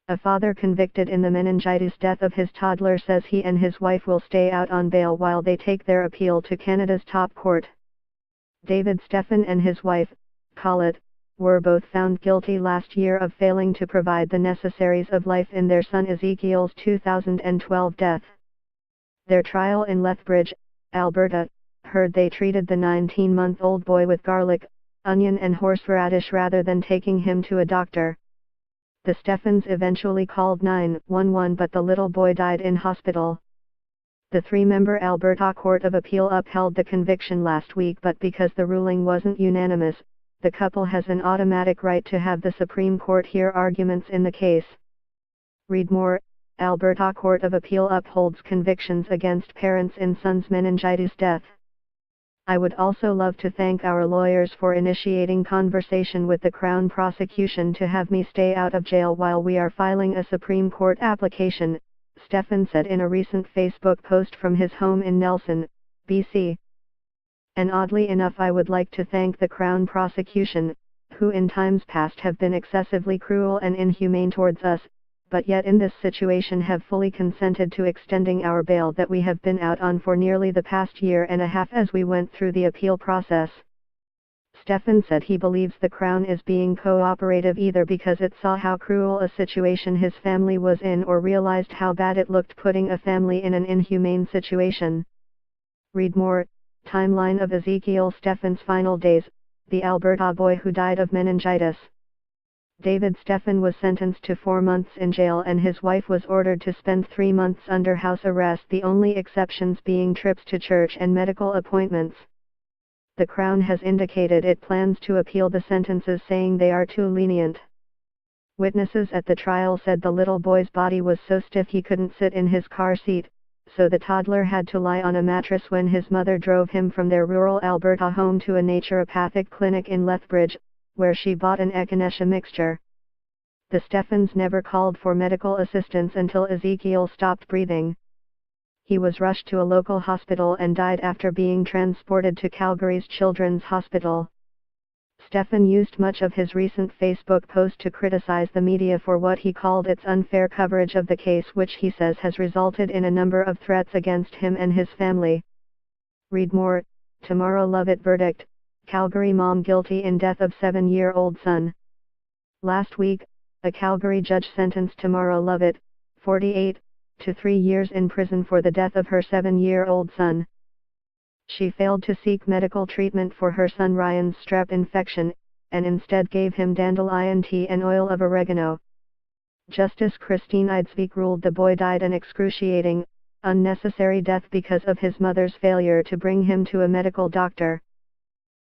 A father convicted in the meningitis death of his toddler says he and his wife will stay out on bail while they take their appeal to Canada's top court. David Stephan and his wife, Colette, were both found guilty last year of failing to provide the necessaries of life in their son Ezekiel's 2012 death. Their trial in Lethbridge, Alberta, heard they treated the 19-month-old boy with garlic, onion and horseradish rather than taking him to a doctor. The Stephans eventually called 911 but the little boy died in hospital. The three-member Alberta Court of Appeal upheld the conviction last week, but because the ruling wasn't unanimous, the couple has an automatic right to have the Supreme Court hear arguments in the case. Read more. Alberta Court of Appeal upholds convictions against parents in son's meningitis death. I would also love to thank our lawyers for initiating conversation with the Crown prosecution to have me stay out of jail while we are filing a Supreme Court application, Stephan said in a recent Facebook post from his home in Nelson, BC. And oddly enough, I would like to thank the Crown prosecution, who in times past have been excessively cruel and inhumane towards us, but yet in this situation have fully consented to extending our bail that we have been out on for nearly the past year and a half as we went through the appeal process. Stephan said he believes the Crown is being cooperative either because it saw how cruel a situation his family was in or realized how bad it looked putting a family in an inhumane situation. Read more. Timeline of Ezekiel Stephan's final days, the Alberta boy who died of meningitis. David Stephan was sentenced to 4 months in jail and his wife was ordered to spend 3 months under house arrest, the only exceptions being trips to church and medical appointments. The Crown has indicated it plans to appeal the sentences, saying they are too lenient. Witnesses at the trial said the little boy's body was so stiff he couldn't sit in his car seat, so the toddler had to lie on a mattress when his mother drove him from their rural Alberta home to a naturopathic clinic in Lethbridge, where she bought an echinacea mixture. The Stephans never called for medical assistance until Ezekiel stopped breathing. He was rushed to a local hospital and died after being transported to Calgary's Children's Hospital. Stephan used much of his recent Facebook post to criticize the media for what he called its unfair coverage of the case, which he says has resulted in a number of threats against him and his family. Read more. Tomorrow Lovett verdict, Calgary mom guilty in death of 7-year-old son. Last week, a Calgary judge sentenced Tomorrow Lovett, 48, to 3 years in prison for the death of her 7-year-old son. She failed to seek medical treatment for her son Ryan's strep infection, and instead gave him dandelion tea and oil of oregano. Justice Christine Eidsvik ruled the boy died an excruciating, unnecessary death because of his mother's failure to bring him to a medical doctor.